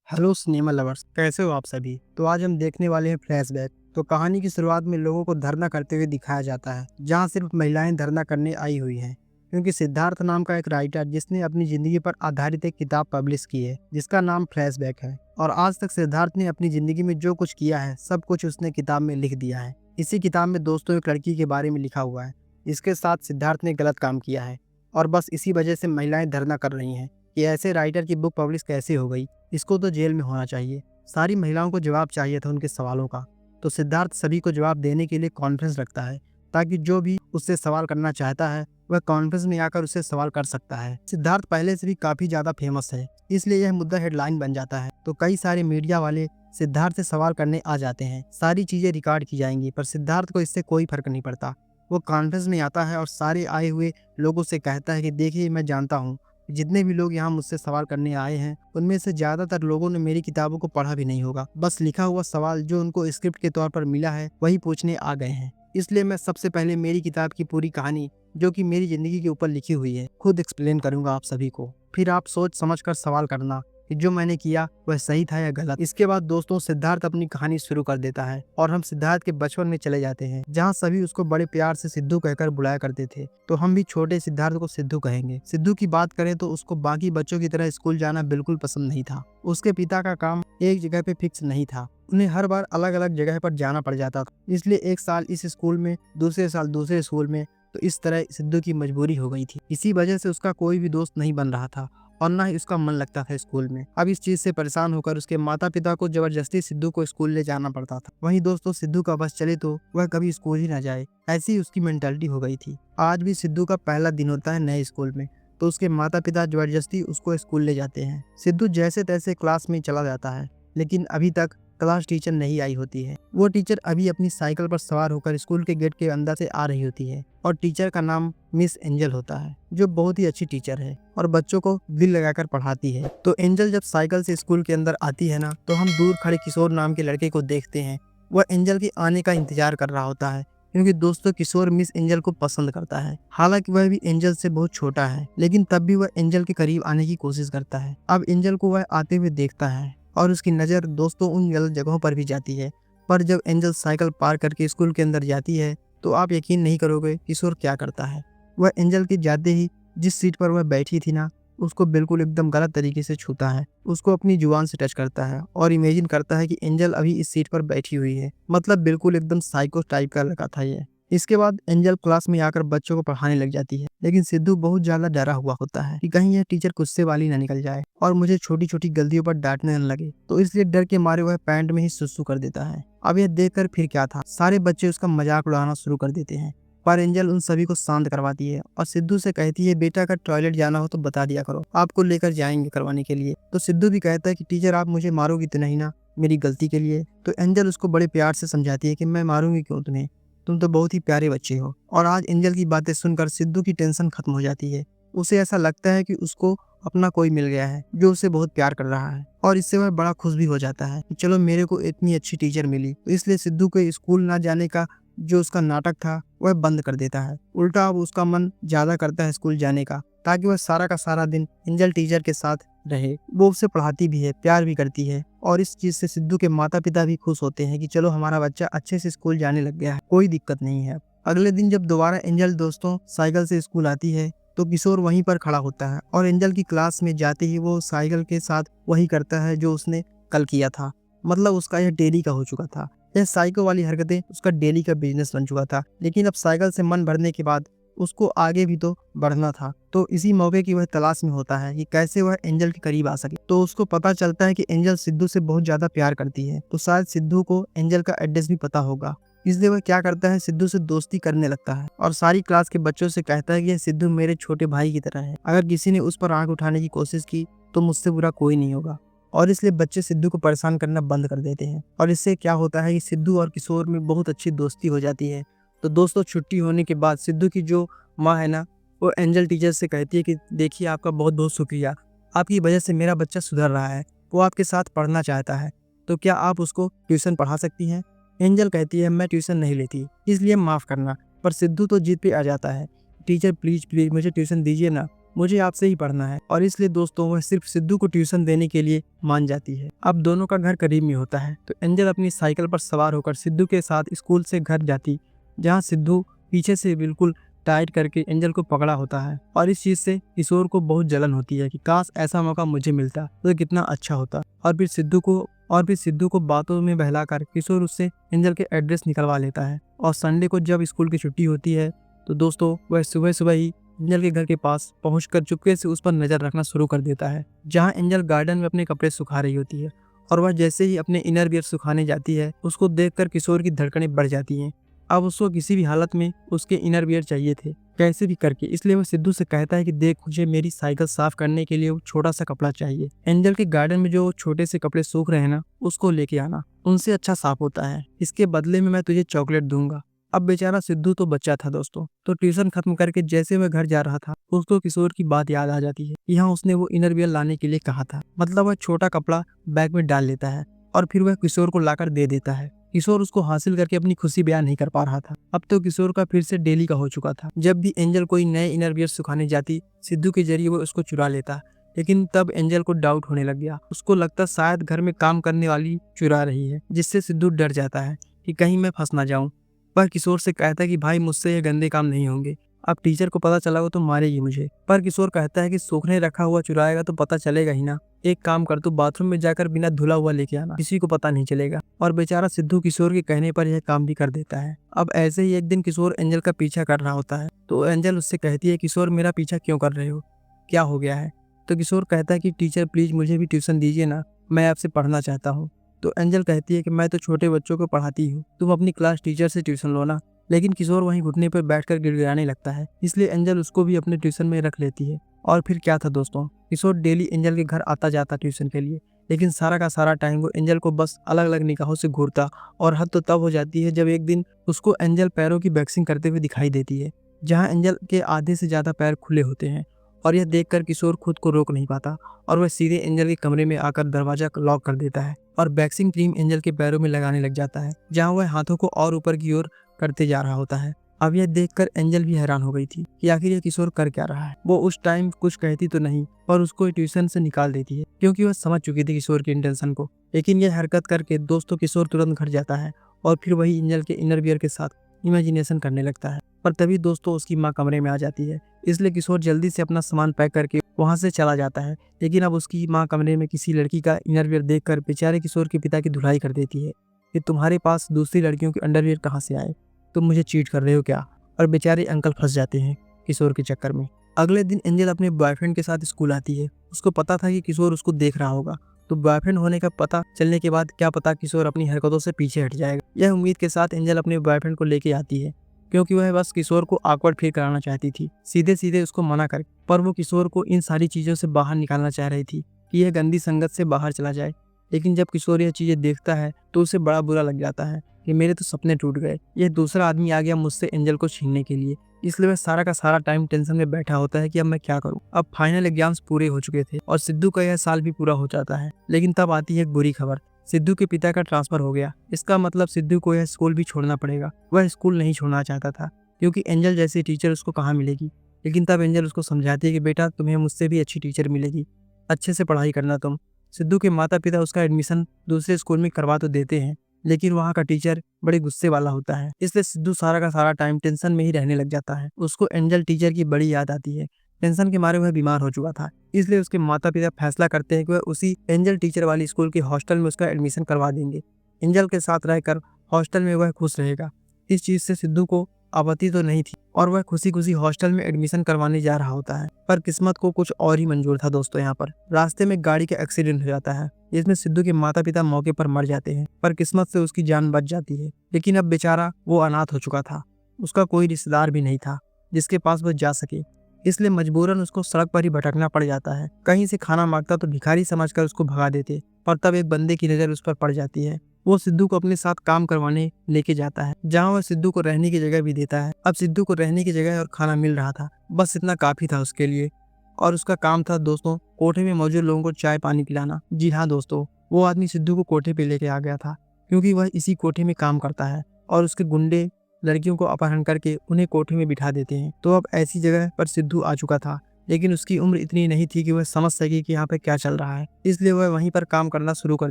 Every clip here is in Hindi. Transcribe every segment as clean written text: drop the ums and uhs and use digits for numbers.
हेलो सिनेमा लवर्स, कैसे हो आप सभी। तो आज हम देखने वाले हैं फ्लैशबैक। तो कहानी की शुरुआत में लोगों को धरना करते हुए दिखाया जाता है, जहां सिर्फ महिलाएं धरना करने आई हुई हैं, क्योंकि सिद्धार्थ नाम का एक राइटर जिसने अपनी जिंदगी पर आधारित एक किताब पब्लिश की है जिसका नाम फ्लैशबैक है। और आज तक सिद्धार्थ ने अपनी जिंदगी में जो कुछ किया है सब कुछ उसने किताब में लिख दिया है। इसी किताब में दोस्तों एक लड़की के बारे में लिखा हुआ है जिसके साथ सिद्धार्थ ने गलत काम किया है, और बस इसी वजह से महिलाएं धरना कर रही हैं कि ऐसे राइटर की बुक पब्लिश कैसे हो गई। इसको तो जेल में होना चाहिए। सारी महिलाओं को जवाब चाहिए था उनके सवालों का। तो सिद्धार्थ सभी को जवाब देने के लिए कॉन्फ्रेंस रखता है, ताकि जो भी उससे सवाल करना चाहता है वह कॉन्फ्रेंस में आकर उससे सवाल कर सकता है। सिद्धार्थ पहले से भी काफी ज्यादा फेमस है, इसलिए यह मुद्दा हेडलाइन बन जाता है। तो कई सारे मीडिया वाले सिद्धार्थ से सवाल करने आ जाते हैं। सारी चीजें रिकॉर्ड की जाएंगी, पर सिद्धार्थ को इससे कोई फर्क नहीं पड़ता। वो कॉन्फ्रेंस में आता है और सारे आए हुए लोगों से कहता है कि देखिए, मैं जानता हूँ जितने भी लोग यहाँ मुझसे सवाल करने आए हैं उनमें से ज्यादातर लोगों ने मेरी किताबों को पढ़ा भी नहीं होगा। बस लिखा हुआ सवाल जो उनको स्क्रिप्ट के तौर पर मिला है वही पूछने आ गए हैं। इसलिए मैं सबसे पहले मेरी किताब की पूरी कहानी, जो कि मेरी जिंदगी के ऊपर लिखी हुई है, खुद एक्सप्लेन करूंगा आप सभी को। फिर आप सोच समझ कर सवाल करना कि जो मैंने किया वह सही था या गलत। इसके बाद दोस्तों सिद्धार्थ अपनी कहानी शुरू कर देता है और हम सिद्धार्थ के बचपन में चले जाते हैं, जहाँ सभी उसको बड़े प्यार से सिद्धू कहकर बुलाया करते थे। तो हम भी छोटे सिद्धार्थ को सिद्धू कहेंगे। सिद्धू की बात करें तो उसको बाकी बच्चों की तरह स्कूल जाना बिल्कुल पसंद नहीं था। उसके पिता का काम एक जगह पे फिक्स नहीं था, उन्हें हर बार अलग अलग जगह पर जाना पड़ जाता था। इसलिए एक साल इस स्कूल में, दूसरे साल दूसरे स्कूल में। तो इस तरह सिद्धू की मजबूरी हो गई थी। इसी वजह से उसका कोई भी दोस्त नहीं बन रहा था और ना ही उसका मन लगता था स्कूल में। अब इस चीज से परेशान होकर उसके माता पिता को जबरदस्ती सिद्धू को स्कूल ले जाना पड़ता था। वहीं दोस्तों सिद्धू का बस चले तो वह कभी स्कूल ही ना जाए, ऐसी उसकी मेंटालिटी हो गई थी। आज भी सिद्धू का पहला दिन होता है नए स्कूल में, तो उसके माता पिता जबरदस्ती उसको स्कूल ले जाते हैं। सिद्धू जैसे तैसे क्लास में चला जाता है, लेकिन अभी तक क्लास टीचर नहीं आई होती है। वो टीचर अभी अपनी साइकिल पर सवार होकर स्कूल के गेट के अंदर से आ रही होती है, और टीचर का नाम मिस एंजल होता है, जो बहुत ही अच्छी टीचर है और बच्चों को दिल लगाकर पढ़ाती है। तो एंजल जब साइकिल से स्कूल के अंदर आती है ना, तो हम दूर खड़े किशोर नाम के लड़के को देखते हैं। वह एंजल के आने का इंतजार कर रहा होता है, क्योंकि दोस्तों किशोर मिस एंजल को पसंद करता है। हालांकि वह भी एंजल से बहुत छोटा है, लेकिन तब भी वह एंजल के करीब आने की कोशिश करता है। अब एंजल को वह आते हुए देखता है और उसकी नज़र दोस्तों उन गलत जगहों पर भी जाती है। पर जब एंजल साइकिल पार करके स्कूल के अंदर जाती है, तो आप यकीन नहीं करोगे किशोर क्या करता है। वह एंजल के जाते ही जिस सीट पर वह बैठी थी ना, उसको बिल्कुल एकदम गलत तरीके से छूता है। उसको अपनी जुबान से टच करता है और इमेजिन करता है कि एंजल अभी इस सीट पर बैठी हुई है। मतलब बिल्कुल एकदम साइको टाइप का लड़का था ये। इसके बाद एंजल क्लास में आकर बच्चों को पढ़ाने लग जाती है, लेकिन सिद्धू बहुत ज्यादा डरा हुआ होता है कि कहीं यह टीचर गुस्से वाली ना निकल जाए और मुझे छोटी छोटी गलतियों पर डांटने न लगे। तो इसलिए डर के मारे वह पैंट में ही सुसु कर देता है। अब यह देखकर फिर क्या था, सारे बच्चे उसका मजाक उड़ाना शुरू कर देते हैं। पर एंजल उन सभी को शांत करवाती है और सिद्धू से कहती है, बेटा अगर टॉयलेट जाना हो तो बता दिया करो, आपको लेकर जाएंगे करवाने के लिए। तो सिद्धू भी कहता है कि टीचर आप मुझे मारोगी तो नहीं ना, मेरी गलती के लिए। तो एंजल उसको बड़े प्यार से समझाती है कि मैं मारूंगी क्यों तुम्हें, तुम तो बहुत ही प्यारे बच्चे हो। और आज एंजल की बातें सुनकर सिद्धू की टेंशन खत्म हो जाती है। उसे ऐसा लगता है कि उसको अपना कोई मिल गया है जो उसे बहुत प्यार कर रहा है, और इससे वह बड़ा खुश भी हो जाता है कि चलो मेरे को इतनी अच्छी टीचर मिली। तो इसलिए सिद्धू के स्कूल ना जाने का जो उसका नाटक था वह बंद कर देता है। उल्टा अब उसका मन ज्यादा करता है स्कूल जाने का, ताकि वह सारा का सारा दिन एंजल टीचर के साथ रहे। वो उसे पढ़ाती भी है, प्यार भी करती है, और इस चीज से सिद्धू के माता पिता भी खुश होते हैं कि चलो हमारा बच्चा अच्छे से स्कूल जाने लग गया है, कोई दिक्कत नहीं है। अगले दिन जब दोबारा एंजल दोस्तों साइकिल से स्कूल आती है, तो किशोर वहीं पर खड़ा होता है और एंजल की क्लास में जाते ही वो साइकिल के साथ वही करता है जो उसने कल किया था। मतलब उसका यह डेली का हो चुका था। यह साइकिल वाली हरकतें उसका डेली का बिजनेस बन चुका था। लेकिन अब साइकिल से मन भरने के बाद उसको आगे भी तो बढ़ना था। तो इसी मौके की वह तलाश में होता है कि कैसे वह एंजल के करीब आ सके। तो उसको पता चलता है कि एंजल सिद्धू से बहुत ज्यादा प्यार करती है, तो शायद सिद्धू को एंजल का एड्रेस भी पता होगा। इसलिए वह क्या करता है, सिद्धू से दोस्ती करने लगता है और सारी क्लास के बच्चों से कहता है कि यह सिद्धू मेरे छोटे भाई की तरह है, अगर किसी ने उस पर आंख उठाने की कोशिश की तो मुझसे बुरा कोई नहीं होगा। और इसलिए बच्चे सिद्धू को परेशान करना बंद कर देते हैं, और इससे क्या होता है कि सिद्धू और किशोर में बहुत अच्छी दोस्ती हो जाती है। तो दोस्तों छुट्टी होने के बाद सिद्धू की जो माँ है ना, वो एंजल टीचर से कहती है कि देखिए आपका बहुत बहुत शुक्रिया, आपकी वजह से मेरा बच्चा सुधर रहा है, वो आपके साथ पढ़ना चाहता है, तो क्या आप उसको ट्यूशन पढ़ा सकती हैं। एंजल कहती है मैं ट्यूशन नहीं लेती, इसलिए माफ़ करना। पर सिद्धू तो जिद पे आ जाता है, टीचर प्लीज़ प्लीज़ मुझे ट्यूशन दीजिए ना, मुझे आपसे ही पढ़ना है। और इसलिए दोस्तों वह सिर्फ सिद्धू को ट्यूशन देने के लिए मान जाती है। अब दोनों का घर करीब में होता है तो एंजल अपनी साइकिल पर सवार होकर सिद्धू के साथ स्कूल से घर जाती, जहाँ सिद्धू पीछे से बिल्कुल टाइट करके एंजल को पकड़ा होता है। और इस चीज से किशोर को बहुत जलन होती है कि काश ऐसा मौका मुझे मिलता तो कितना अच्छा होता। और फिर सिद्धू को बातों में बहलाकर किशोर उससे एंजल के एड्रेस निकलवा लेता है। और संडे को जब स्कूल की छुट्टी होती है तो दोस्तों वह सुबह सुबह ही एंजल के घर के पास पहुंचकर चुपके से उस पर नजर रखना शुरू कर देता है, जहां एंजल गार्डन में अपने कपड़े सुखा रही होती है। और वह जैसे ही अपने इनर वियर सुखाने जाती है, उसको देखकर किशोर की धड़कनें बढ़ जाती हैं। अब उसको किसी भी हालत में उसके इनर वियर चाहिए थे, कैसे भी करके। इसलिए वह सिद्धू से कहता है कि देख, मुझे मेरी साइकिल साफ करने के लिए वो छोटा सा कपड़ा चाहिए। एंजल के गार्डन में जो छोटे से कपड़े सूख रहे हैं ना, उसको लेके आना, उनसे अच्छा साफ होता है। इसके बदले में मैं तुझे चॉकलेट दूंगा। अब बेचारा सिद्धू तो बच्चा था दोस्तों, तो ट्यूशन खत्म करके जैसे वह घर जा रहा था, उसको किशोर की बात याद आ जाती है। यहाँ उसने वो इनर वियर लाने के लिए कहा था। मतलब वह छोटा कपड़ा बैग में डाल लेता है और फिर वह किशोर को लाकर दे देता है। किशोर उसको हासिल करके अपनी खुशी बयान नहीं कर पा रहा था। अब तो किशोर का फिर से डेली का हो चुका था। जब भी एंजल कोई नए इनर वियर सुखाने जाती, सिद्धू के जरिए वो उसको चुरा लेता। लेकिन तब एंजल को डाउट होने लग गया। उसको लगता शायद घर में काम करने वाली चुरा रही है, जिससे सिद्धू डर जाता है कि कहीं मैं फंस ना जाऊं। वह किशोर से कहता है कि भाई, मुझसे ये गंदे काम नहीं होंगे, अब टीचर को पता चला हो तो मारेगी मुझे। पर किशोर कहता है कि सूखने रखा हुआ चुराएगा तो पता चलेगा ही ना। एक काम कर, तू बाथरूम में जाकर बिना धुला हुआ लेके आना, किसी को पता नहीं चलेगा। और बेचारा सिद्धू किशोर के कहने पर यह काम भी कर देता है। अब ऐसे ही एक दिन किशोर एंजल का पीछा कर रहा होता है, तो एंजल उससे कहती है, किशोर मेरा पीछा क्यों कर रहे हो, क्या हो गया है? तो किशोर कहता है कि टीचर प्लीज मुझे भी ट्यूशन दीजिए ना, मैं आपसे पढ़ना चाहता हूँ। तो एंजल कहती है कि मैं तो छोटे बच्चों को पढ़ाती हूँ, तुम अपनी क्लास टीचर से ट्यूशन लो ना। लेकिन किशोर वहीं घुटने पर बैठकर गिड़गिड़ाने लगता है, इसलिए एंजल उसको भी अपने ट्यूशन में रख लेती है। और फिर क्या था दोस्तों, किशोर डेली एंजल के घर आता जाता ट्यूशन के लिए, लेकिन सारा का सारा टाइम वो एंजल को बस अलग अलग निगाहों से घूरता। और हद तो तब हो जाती है जब एक दिन उसको एंजल पैरों की वैक्सिंग करते हुए दिखाई देती है, जहाँ एंजल के आधे से ज्यादा पैर खुले होते हैं। और यह देखकर किशोर खुद को रोक नहीं पाता और वह सीधे एंजल के कमरे में आकर दरवाजा लॉक कर देता है और वैक्सिंग क्रीम एंजल के पैरों में लगाने लग जाता है, जहाँ वह हाथों को और ऊपर की ओर करते जा रहा होता है। अब यह देखकर एंजल भी हैरान हो गई थी कि आखिर यह किशोर कर क्या रहा है। वो उस टाइम कुछ कहती तो नहीं, पर उसको ट्यूशन से निकाल देती है, क्योंकि वह समझ चुकी थी किशोर की इंटेंशन को। लेकिन यह हरकत करके दोस्तों किशोर तुरंत घर जाता है और फिर वही एंजल के इनर वियर के साथ इमेजिनेशन करने लगता है। पर तभी दोस्तों उसकी माँ कमरे में आ जाती है, इसलिए किशोर जल्दी से अपना सामान पैक करके वहां से चला जाता है। लेकिन अब उसकी माँ कमरे में किसी लड़की का इनरवियर देखकर बेचारे किशोर के पिता की धुलाई कर देती है कि तुम्हारे पास दूसरी लड़कियों के अंडरवियर कहाँ से आए, तुम मुझे चीट कर रहे हो क्या? और बेचारे अंकल फंस जाते हैं किशोर के चक्कर में। अगले दिन एंजल अपने बॉयफ्रेंड के साथ स्कूल आती है। उसको पता था कि किशोर उसको देख रहा होगा, तो बॉयफ्रेंड होने का पता चलने के बाद क्या पता किशोर अपनी हरकतों से पीछे हट जाएगा। यह उम्मीद के साथ एंजल अपने बॉयफ्रेंड को लेके आती है, क्योंकि वह बस किशोर को ऑकवर्ड फील कराना चाहती थी, सीधे सीधे उसको मना कर। पर वो किशोर को इन सारी चीज़ों से बाहर निकालना चाह रही थी कि यह गंदी संगत से बाहर चला जाए। लेकिन जब किशोर यह चीज़ें देखता है तो उसे बड़ा बुरा लग जाता है कि मेरे तो सपने टूट गए, यह दूसरा आदमी आ गया मुझसे एंजल को छीनने के लिए। इसलिए वह सारा का सारा टाइम टेंशन में बैठा होता है कि अब मैं क्या करूं। अब फाइनल एग्जाम्स पूरे हो चुके थे और सिद्धू का यह साल भी पूरा हो जाता है। लेकिन तब आती है एक बुरी खबर, सिद्धू के पिता का ट्रांसफर हो गया। इसका मतलब सिद्धू को यह स्कूल भी छोड़ना पड़ेगा। वह स्कूल नहीं छोड़ना चाहता था, क्योंकि एंजल जैसी टीचर उसको कहाँ मिलेगी। लेकिन तब एंजल उसको समझाती है कि बेटा, तुम्हें मुझसे भी अच्छी टीचर मिलेगी, अच्छे से पढ़ाई करना तुम। सिद्धू के माता पिता उसका एडमिशन दूसरे स्कूल में करवा तो देते हैं, लेकिन वहाँ का टीचर बड़े गुस्से वाला होता है। इसलिए सिद्धू सारा का सारा टाइम टेंशन में ही रहने लग जाता है। उसको एंजल टीचर की बड़ी याद आती है। टेंशन के मारे वह बीमार हो चुका था, इसलिए उसके माता पिता फैसला करते हैं कि वह उसी एंजल टीचर वाली स्कूल के हॉस्टल में उसका एडमिशन करवा देंगे। एंजल के साथ रहकर हॉस्टल में वह खुश रहेगा। इस चीज से सिद्धू को आपत्ति तो नहीं थी और वह खुशी खुशी हॉस्टल में एडमिशन करवाने जा रहा होता है। पर किस्मत को कुछ और ही मंजूर था दोस्तों। यहाँ पर रास्ते में गाड़ी का एक्सीडेंट हो जाता है, जिसमें सिद्धू के माता पिता मौके पर मर जाते हैं, पर किस्मत से उसकी जान बच जाती है। लेकिन अब बेचारा वो अनाथ हो चुका था, उसका कोई रिश्तेदार भी नहीं था जिसके पास वह जा सके। इसलिए मजबूरन उसको सड़क पर ही भटकना पड़ जाता है। कहीं से खाना मांगता तो भिखारी समझकर उसको भगा देते, पर तब एक बंदे की नजर उस पर पड़ जाती है। वो सिद्धू को अपने साथ काम करवाने लेके जाता है, जहाँ वह सिद्धू को रहने की जगह भी देता है। अब सिद्धू को रहने की जगह और खाना मिल रहा था, बस इतना काफी था उसके लिए। और उसका काम था दोस्तों कोठे में मौजूद लोगों को चाय पानी पिलाना। जी हाँ दोस्तों, वो आदमी सिद्धू को कोठे पे लेके आ गया था, क्योंकि वह इसी कोठे में काम करता है और उसके गुंडे लड़कियों को अपहरण करके उन्हें कोठे में बिठा देते हैं। तो अब ऐसी जगह पर सिद्धू आ चुका था, लेकिन उसकी उम्र इतनी नहीं थी कि वह समझ सके कि यहाँ पे क्या चल रहा है, इसलिए वह वहीं पर काम करना शुरू कर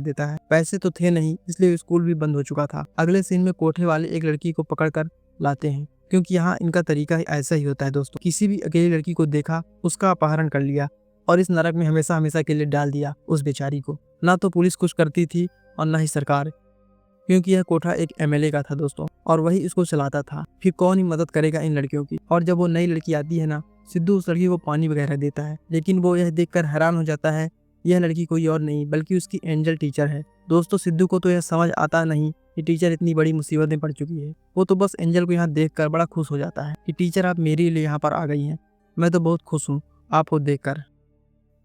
देता है। पैसे तो थे नहीं, इसलिए स्कूल भी बंद हो चुका था। अगले सीन में कोठे वाले एक लड़की को पकड़ कर लाते हैं, क्योंकि यहाँ इनका तरीका ही ऐसा ही होता है दोस्तों। किसी भी अकेली लड़की को देखा, उसका अपहरण कर लिया और इस नरक में हमेशा हमेशा के लिए डाल दिया उस बेचारी को। ना तो पुलिस कुछ करती थी और ना ही सरकार, क्योंकि यह कोठा एक एमएलए का था दोस्तों, और वही इसको चलाता था। फिर कौन ही मदद करेगा इन लड़कियों की। और जब वो नई लड़की आती है ना, सिद्धू उस लड़की को पानी वगैरह देता है, लेकिन वो यह देखकर हैरान हो जाता है यह लड़की कोई और नहीं बल्कि उसकी एंजल टीचर है। दोस्तों सिद्धू को तो यह समझ आता नहीं कि टीचर इतनी बड़ी मुसीबत में पड़ चुकी है। वो तो बस एंजल को यहाँ देखकर बड़ा खुश हो जाता है कि टीचर आप मेरे लिए यहाँ पर आ गई हैं, मैं तो बहुत खुश हूँ आपको देखकर।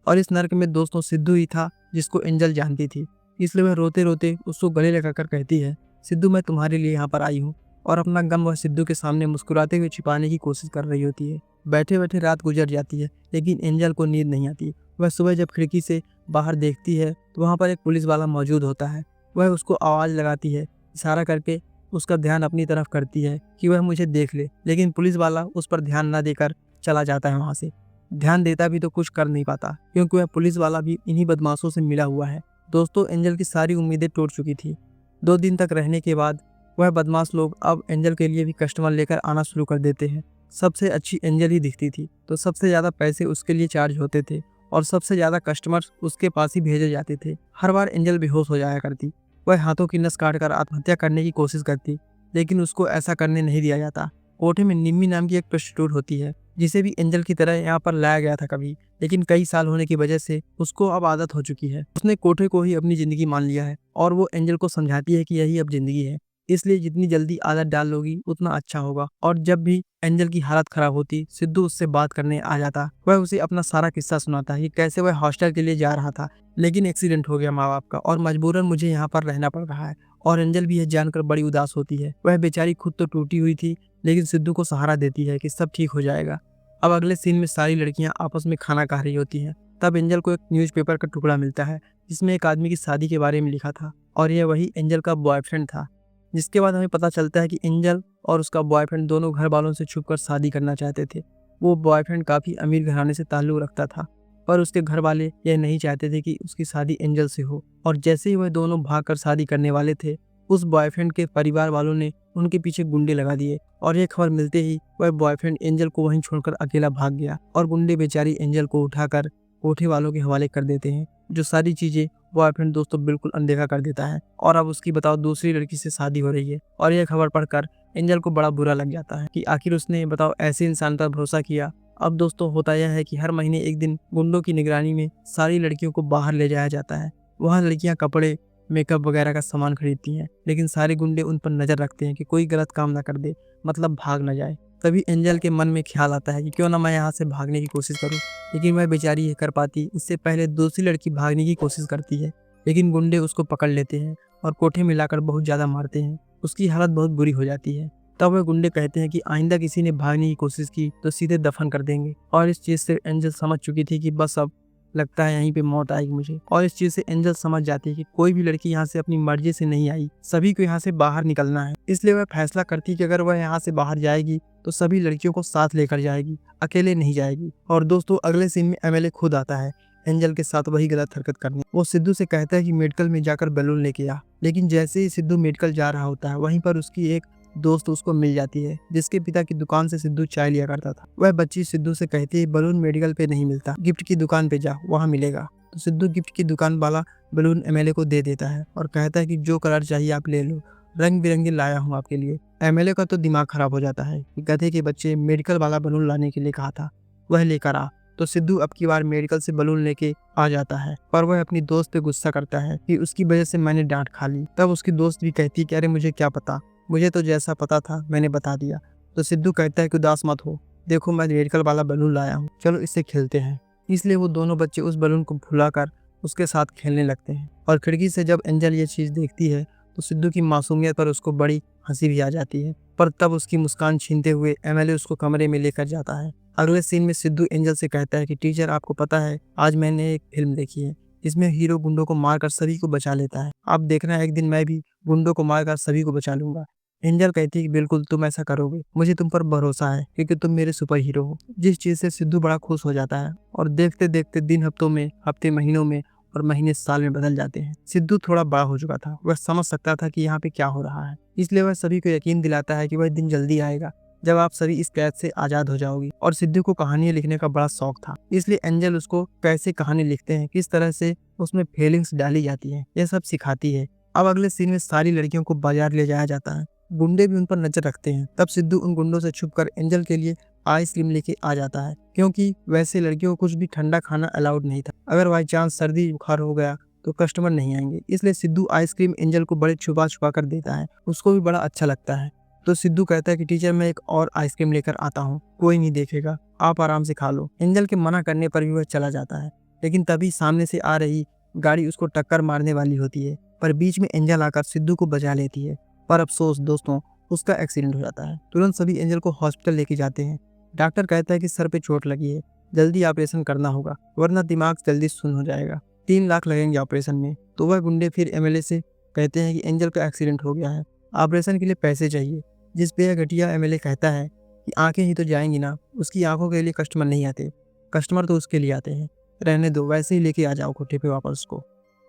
और इस नर्क में दोस्तों सिद्धू ही था जिसको एंजल जानती थी, इसलिए वह रोते रोते उसको गले लगाकर कहती है, सिद्धू मैं तुम्हारे लिए यहाँ पर आई हूँ। और अपना गम वह सिद्धू के सामने मुस्कुराते हुए छिपाने की कोशिश कर रही होती है। बैठे बैठे रात गुजर जाती है, लेकिन एंजल को नींद नहीं आती। वह सुबह जब खिड़की से बाहर देखती है तो वहाँ पर एक पुलिस वाला मौजूद होता है। वह उसको आवाज़ लगाती है, इशारा करके उसका ध्यान अपनी तरफ करती है कि वह मुझे देख ले, लेकिन पुलिस वाला उस पर ध्यान न देकर चला जाता है वहाँ से। ध्यान देता भी तो कुछ कर नहीं पाता, क्योंकि वह पुलिस वाला भी इन्हीं बदमाशों से मिला हुआ है। दोस्तों एंजल की सारी उम्मीदें टूट चुकी थी। 2 दिन तक रहने के बाद वह बदमाश लोग अब एंजल के लिए भी कस्टमर लेकर आना शुरू कर देते हैं। सबसे अच्छी एंजल ही दिखती थी, तो सबसे ज़्यादा पैसे उसके लिए चार्ज होते थे और सबसे ज़्यादा कस्टमर्स उसके पास ही भेजे जाते थे। हर बार एंजल बेहोश हो जाया करती। वह हाथों की नस काट कर आत्महत्या करने की कोशिश करती, लेकिन उसको ऐसा करने नहीं दिया जाता। कोठे में निम्मी नाम की एक प्रोस्टिट्यूट होती है, जिसे भी एंजल की तरह यहाँ पर लाया गया था कभी, लेकिन कई साल होने की वजह से उसको अब आदत हो चुकी है। उसने कोठे को ही अपनी जिंदगी मान लिया है और वो एंजल को समझाती है कि यही अब जिंदगी है, इसलिए जितनी जल्दी आदत डाल लोगी उतना अच्छा होगा। और जब भी एंजल की हालत खराब होती, सिद्धू उससे बात करने आ जाता। वह उसे अपना सारा किस्सा सुनाता है कि कैसे वह हॉस्टल के लिए जा रहा था, लेकिन एक्सीडेंट हो गया माँ बाप का और मजबूरन मुझे यहाँ पर रहना पड़ रहा है। और एंजल भी यह जानकर बड़ी उदास होती है। वह बेचारी खुद तो टूटी हुई थी, लेकिन सिद्धू को सहारा देती है कि सब ठीक हो जाएगा। अब अगले सीन में सारी लड़कियां आपस में खाना खा रही होती हैं। तब एंजल को एक न्यूज़पेपर का टुकड़ा मिलता है, जिसमें एक आदमी की शादी के बारे में लिखा था, और यह वही एंजल का बॉयफ्रेंड था। जिसके बाद हमें पता चलता है कि एंजल और उसका बॉयफ्रेंड दोनों घर वालों से छुपकर शादी करना चाहते थे। वो बॉयफ्रेंड काफ़ी अमीर घराने से ताल्लुक़ रखता था, पर उसके घर वाले यह नहीं चाहते थे कि उसकी शादी एंजल से हो। और जैसे ही वह दोनों भागकर शादी करने वाले थे, उस बॉयफ्रेंड के परिवार वालों ने उनके पीछे गुंडे लगा दिए, और ये खबर मिलते ही वह बॉयफ्रेंड एंजल को वहीं छोड़कर अकेला भाग गया। और गुंडे बेचारी एंजल को उठाकर कोठे वालों के हवाले कर देते हैं। जो सारी चीजें बॉयफ्रेंड दोस्तों बिल्कुल अनदेखा कर देता है, और अब उसकी बताओ दूसरी लड़की से शादी हो रही है। और यह खबर पढ़कर एंजल को बड़ा बुरा लग जाता है कि आखिर उसने बताओ ऐसे इंसान पर भरोसा किया। अब दोस्तों होता यह है कि हर महीने एक दिन गुंडों की निगरानी में सारी लड़कियों को बाहर ले जाया जाता है। वहाँ लड़कियाँ कपड़े मेकअप वगैरह का सामान खरीदती हैं, लेकिन सारे गुंडे उन पर नजर रखते हैं कि कोई गलत काम ना कर दे, मतलब भाग ना जाए। तभी एंजल के मन में ख्याल आता है कि क्यों ना मैं यहाँ से भागने की कोशिश करूँ, लेकिन वह बेचारी ये कर पाती इससे पहले दूसरी लड़की भागने की कोशिश करती है, लेकिन गुंडे उसको पकड़ लेते हैं और कोठे में लाकर बहुत ज़्यादा मारते हैं। उसकी हालत बहुत बुरी हो जाती है। तब वह गुंडे कहते हैं कि आइंदा किसी ने भागने की कोशिश की तो सीधे दफन कर देंगे। और इस चीज़ से एंजल समझ चुकी थी कि बस अब लगता है यहीं पे मौत आएगी मुझे। और इस चीज़ से एंजल समझ जाती है कि कोई भी लड़की यहाँ से अपनी मर्जी से नहीं आई, सभी को यहाँ से बाहर निकलना है। इसलिए वह फैसला करती है कि अगर वह यहाँ से बाहर जाएगी तो सभी लड़कियों को साथ लेकर जाएगी, अकेले नहीं जाएगी। और दोस्तों अगले सीन में एमएलए खुद आता है एंजल के साथ वही गलत हरकत करने। वो सिद्धू से कहता है कि मेडिकल में जाकर बैलून लेके आ, लेकिन जैसे ही सिद्धू मेडिकल जा रहा होता है, वहीं पर उसकी एक दोस्त उसको मिल जाती है, जिसके पिता की दुकान से सिद्धू चाय लिया करता था। वह बच्ची सिद्धू से कहती है बलून मेडिकल पे नहीं मिलता, गिफ्ट की दुकान पे जा, वहाँ मिलेगा। तो सिद्धू गिफ्ट की दुकान वाला बलून एमएलए को दे देता है और कहता है कि जो कलर चाहिए आप ले लो, रंग बिरंगे लाया हूँ आपके लिए। एमएलए का तो दिमाग खराब हो जाता है कि गधे के बच्चे मेडिकल वाला बलून लाने के लिए कहा था, वह लेकर आ। तो सिद्धू अब की बार मेडिकल से बलून लेके आ जाता है, पर वह अपनी दोस्त पे गुस्सा करता है कि उसकी वजह से मैंने डांट खा ली। तब उसकी दोस्त भी कहती है कि अरे मुझे क्या पता, मुझे तो जैसा पता था मैंने बता दिया। तो सिद्धू कहता है कि उदास मत हो, देखो मैं मेडिकल वाला बलून लाया हूँ, चलो इससे खेलते हैं। इसलिए वो दोनों बच्चे उस बलून को भुलाकर उसके साथ खेलने लगते हैं। और खिड़की से जब एंजल ये चीज़ देखती है तो सिद्धू की मासूमियत पर उसको बड़ी हंसी भी आ जाती है, पर तब उसकी मुस्कान छीनते हुए एमएलए उसको कमरे में लेकर जाता है। अगले सीन में सिद्धू एंजल से कहता है कि टीचर आपको पता है आज मैंने एक फिल्म देखी है, इसमें हीरो गुंडों को मारकर सभी को बचा लेता है। आप देखना एक दिन मैं भी गुंडों को मारकर सभी को बचा लूंगा। एंजल कहती है कि बिल्कुल तुम ऐसा करोगे, मुझे तुम पर भरोसा है क्योंकि तुम मेरे सुपर हीरो हो। जिस चीज से सिद्धू बड़ा खुश हो जाता है और देखते देखते दिन हफ्तों में, हफ्ते महीनों में और महीने साल में बदल जाते हैं। सिद्धू थोड़ा बड़ा हो चुका था, वह समझ सकता था कि यहाँ पे क्या हो रहा है, इसलिए वह सभी को यकीन दिलाता है कि वह दिन जल्दी आएगा जब आप सभी इस कैद से आजाद हो जाओगी। और सिद्धू को कहानियां लिखने का बड़ा शौक था, इसलिए एंजल उसको कैसे कहानी लिखते हैं, किस तरह से उसमें फीलिंग्स डाली जाती है, यह सब सिखाती है। अब अगले सीन में सारी लड़कियों को बाजार ले जाया जाता है, गुंडे भी उन पर नजर रखते हैं। तब सिद्धू उन गुंडों से छुपकर एंजल के लिए आइसक्रीम लेके आ जाता है, क्योंकि वैसे लड़कियों को कुछ भी ठंडा खाना अलाउड नहीं था। अगर बाई चांस सर्दी बुखार हो गया तो कस्टमर नहीं आएंगे, इसलिए सिद्धू आइसक्रीम एंजल को बड़े छुपा छुपा कर देता है। उसको भी बड़ा अच्छा लगता है। तो सिद्धू कहता है कि टीचर मैं एक और आइसक्रीम लेकर आता हूँ, कोई नहीं देखेगा, आप आराम से खा लो। एंजल के मना करने पर भी वह चला जाता है, लेकिन तभी सामने से आ रही गाड़ी उसको टक्कर मारने वाली होती है, पर बीच में एंजल आकर सिद्धू को बचा लेती है। पर अफसोस दोस्तों, उसका एक्सीडेंट हो जाता है। तुरंत सभी एंजल को हॉस्पिटल लेके जाते हैं। डॉक्टर कहता है कि सर पे चोट लगी है, जल्दी ऑपरेशन करना होगा वरना दिमाग जल्दी सुन्न हो जाएगा, 3 लाख लगेंगे ऑपरेशन में। तो वह गुंडे फिर एमएलए से कहते हैं कि एंजल का एक्सीडेंट हो गया है, ऑपरेशन के लिए पैसे चाहिए। जिस पे यह घटिया एमएलए कहता है कि आंखें ही तो जाएंगी ना, उसकी आंखों के लिए कस्टमर नहीं आते, कस्टमर तो उसके लिए आते हैं, रहने दो, वैसे ही लेके आ जाओ कोठे पे वापस उसको।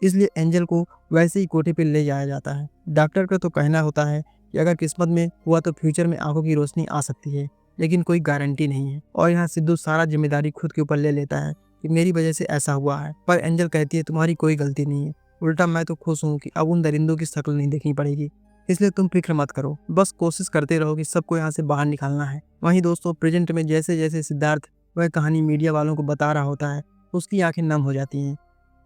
इसलिए एंजल को वैसे ही कोठे पे ले जाया जाता है। डॉक्टर का तो कहना होता है कि अगर किस्मत में हुआ तो फ्यूचर में आंखों की रोशनी आ सकती है, लेकिन कोई गारंटी नहीं है। और यहाँ सिद्धू सारा जिम्मेदारी खुद के ऊपर ले लेता है कि मेरी वजह से ऐसा हुआ है। पर एंजल कहती है तुम्हारी कोई गलती नहीं है, उल्टा मैं तो खुश हूँ कि अब उन दरिंदों की शक्ल नहीं देखनी पड़ेगी, इसलिए तुम फिक्र मत करो, बस कोशिश करते रहो कि सबको यहाँ से बाहर निकालना है। वहीं दोस्तों प्रेजेंट में जैसे जैसे सिद्धार्थ वह कहानी मीडिया वालों को बता रहा होता है, उसकी आंखें नम हो जाती हैं।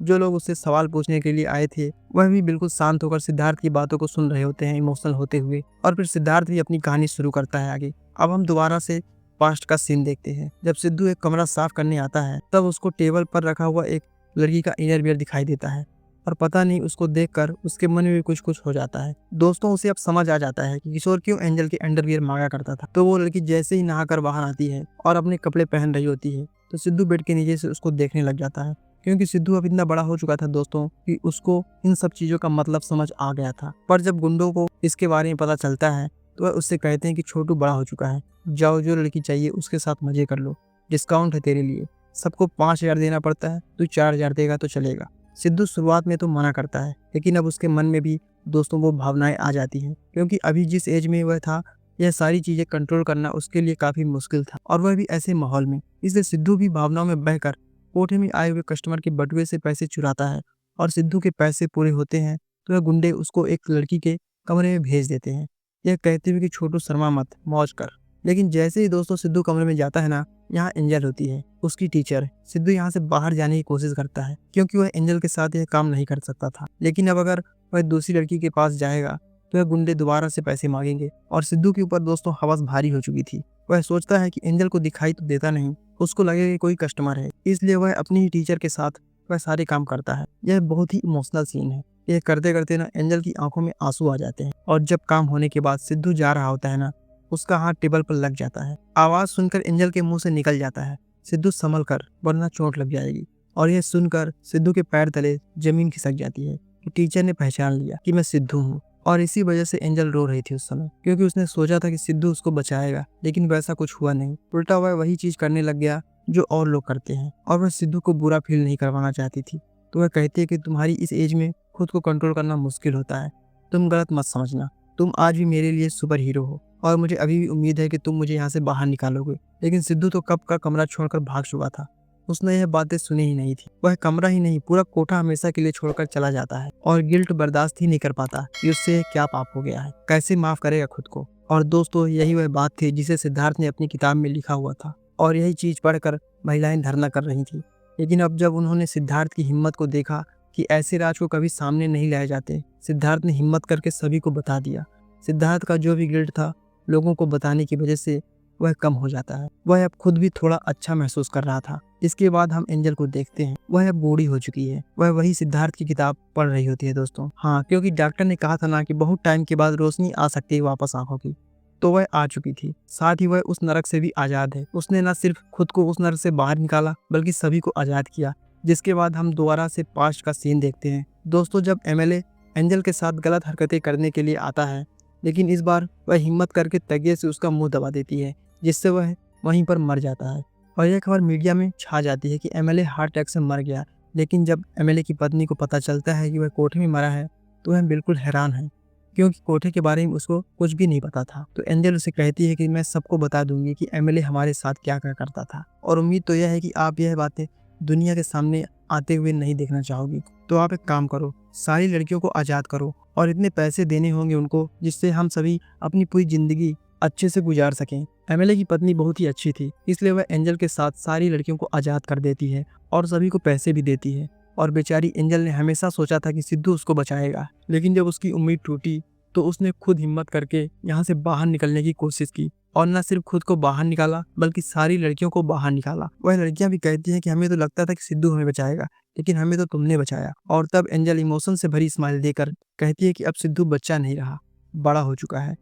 जो लोग उससे सवाल पूछने के लिए आए थे वह भी बिल्कुल शांत होकर सिद्धार्थ की बातों को सुन रहे होते हैं, इमोशनल होते हुए। और फिर सिद्धार्थ भी अपनी कहानी शुरू करता है आगे। अब हम दोबारा से पास्ट का सीन देखते हैं। जब सिद्धू एक कमरा साफ करने आता है तब उसको टेबल पर रखा हुआ एक लड़की का इनरवियर दिखाई देता है, और पता नहीं उसको देखकर उसके मन में भी कुछ कुछ हो जाता है। दोस्तों उसे अब समझ आ जाता है कि किशोर क्यों एंजल के अंडरवियर मांगा करता था। तो वो लड़की जैसे ही नहाकर बाहर आती है और अपने कपड़े पहन रही होती है तो सिद्धू बेड के नीचे से उसको देखने लग जाता है, क्योंकि सिद्धू अब इतना बड़ा हो चुका था दोस्तों कि उसको इन सब चीजों का मतलब समझ आ गया था। पर जब गुंडों को इसके बारे में पता चलता है तो वह उससे कहते हैं कि छोटू बड़ा हो चुका है, जाओ जो लड़की चाहिए उसके साथ मजे कर लो, डिस्काउंट है तेरे लिए, सबको 5,000 देना पड़ता है, तू 4,000 देगा तो चलेगा। सिद्धू शुरुआत में तो मना करता है, लेकिन अब उसके मन में भी दोस्तों वो भावनाएं आ जाती हैं, क्योंकि अभी जिस एज में वह था यह सारी चीजें कंट्रोल करना उसके लिए काफी मुश्किल था, और वह भी ऐसे माहौल में। इसलिए सिद्धू भी भावनाओं में बहकर कोठे में आए हुए कस्टमर के बटुए से पैसे चुराता है, और सिद्धू के पैसे पूरे होते हैं तो वह गुंडे उसको एक लड़की के कमरे में भेज देते हैं, यह कहते हुए कि छोटू शर्मा मत, मौज कर। लेकिन जैसे ही दोस्तों सिद्धू कमरे में जाता है ना, यहाँ एंजल होती है उसकी टीचर। सिद्धू यहाँ से बाहर जाने की कोशिश करता है क्योंकि वह एंजल के साथ यह काम नहीं कर सकता था, लेकिन अब अगर वह दूसरी लड़की के पास जाएगा तो वह गुंडे दोबारा से पैसे मांगेंगे। और सिद्धू के ऊपर दोस्तों हवस भारी हो चुकी थी। वह सोचता है कि एंजल को दिखाई तो देता नहीं, उसको लगेगा कि कोई कस्टमर है, इसलिए वह अपनी ही टीचर के साथ वह सारे काम करता है। यह बहुत ही इमोशनल सीन है। यह करते करते ना एंजल की आंखों में आंसू आ जाते हैं, और जब काम होने के बाद सिद्धू जा रहा होता है ना, उसका हाथ टेबल पर लग जाता है। आवाज सुनकर एंजल के मुंह से निकल जाता है, सिद्धू संभल कर वरना चोट लग जाएगी। और यह सुनकर सिद्धू के पैर तले जमीन खिसक जाती है कि टीचर ने पहचान लिया कि मैं सिद्धू हूँ। और इसी वजह से एंजल रो रही थी उस समय, क्योंकि उसने सोचा था कि सिद्धू उसको बचाएगा, लेकिन वैसा कुछ हुआ नहीं। उल्टा वह वही चीज करने लग गया जो और लोग करते हैं, और वह सिद्धू को बुरा फील नहीं करवाना चाहती थी। तो वह कहती है कि तुम्हारी इस एज में खुद को कंट्रोल करना मुश्किल होता है, तुम गलत मत समझना, तुम आज भी मेरे लिए सुपर हीरो हो, और मुझे अभी भी उम्मीद है कि तुम मुझे यहाँ से बाहर निकालोगे। लेकिन सिद्धू तो कब का कमरा छोड़कर भाग चुका था, उसने यह बातें सुनी ही नहीं थी। वह कमरा ही नहीं, पूरा कोठा हमेशा के लिए छोड़कर चला जाता है, और गिल्ट बर्दाश्त ही नहीं कर पाता कि उससे क्या पाप हो गया है, कैसे माफ करेगा खुद को। और दोस्तों यही वह बात थी जिसे सिद्धार्थ ने अपनी किताब में लिखा हुआ था, और यही चीज पढ़कर महिलाएं धरना कर रही थी। लेकिन अब जब उन्होंने सिद्धार्थ की हिम्मत को देखा कि ऐसे राज को कभी सामने नहीं लाए जाते, सिद्धार्थ ने हिम्मत करके सभी को बता दिया। सिद्धार्थ का जो भी गिल्ट था लोगों को बताने की वजह से वह कम हो जाता है। वह अब खुद भी थोड़ा अच्छा महसूस कर रहा था। इसके बाद हम एंजल को देखते हैं, वह अब बूढ़ी हो चुकी है। वह वही सिद्धार्थ की किताब पढ़ रही होती है दोस्तों। हाँ, क्योंकि डॉक्टर ने कहा था ना कि बहुत टाइम के बाद रोशनी आ सकती है वापस आंखों की, तो वह आ चुकी थी। साथ ही वह उस नरक से भी आजाद है। उसने न सिर्फ खुद को उस नरक से बाहर निकाला बल्कि सभी को आजाद किया। जिसके बाद हम दोबारा से पास्ट का सीन देखते हैं दोस्तों। जब एमएलए एंजल के साथ गलत हरकतें करने के लिए आता है, लेकिन इस बार वह हिम्मत करके तकिए से उसका मुंह दबा देती है, जिससे वह वहीं पर मर जाता है। और यह खबर मीडिया में छा जाती है कि एमएलए हार्ट अटैक से मर गया। लेकिन जब एमएलए की पत्नी को पता चलता है कि वह कोठे में मरा है, तो वह बिल्कुल हैरान है, क्योंकि कोठे के बारे में उसको कुछ भी नहीं पता था। तो एंजल उसे कहती है कि मैं सबको बता दूंगी कि एमएलए हमारे साथ क्या क्या करता था, और उम्मीद तो यह है कि आप यह बातें दुनिया के सामने आते हुए नहीं देखना चाहोगी। तो आप एक काम करो, सारी लड़कियों को आज़ाद करो और इतने पैसे देने होंगे उनको जिससे हम सभी अपनी पूरी जिंदगी अच्छे से गुजार सकें। एमएलए की पत्नी बहुत ही अच्छी थी, इसलिए वह एंजल के साथ सारी लड़कियों को आज़ाद कर देती है और सभी को पैसे भी देती है। और बेचारी एंजल ने हमेशा सोचा था कि सिद्धू उसको बचाएगा, लेकिन जब उसकी उम्मीद टूटी तो उसने खुद हिम्मत करके यहाँ से बाहर निकलने की कोशिश की। और न सिर्फ खुद को बाहर निकाला, बल्कि सारी लड़कियों को बाहर निकाला। वह लड़कियां भी कहती हैं कि हमें तो लगता था कि सिद्धू हमें बचाएगा, लेकिन हमें तो तुमने बचाया। और तब एंजल इमोशन से भरी स्माइल देकर कहती है कि अब सिद्धू बच्चा नहीं रहा, बड़ा हो चुका है।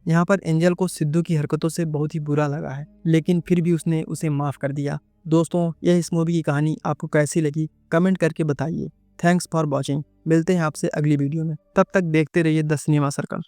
यहाँ पर एंजल को सिद्धू की हरकतों से बहुत ही बुरा लगा है, लेकिन फिर भी उसने उसे माफ कर दिया। दोस्तों, यह इस मूवी की कहानी आपको कैसी लगी कमेंट करके बताइए। Thanks for watching. मिलते हैं आपसे अगली वीडियो में, तब तक देखते रहिए द सिनेमा सर्कल।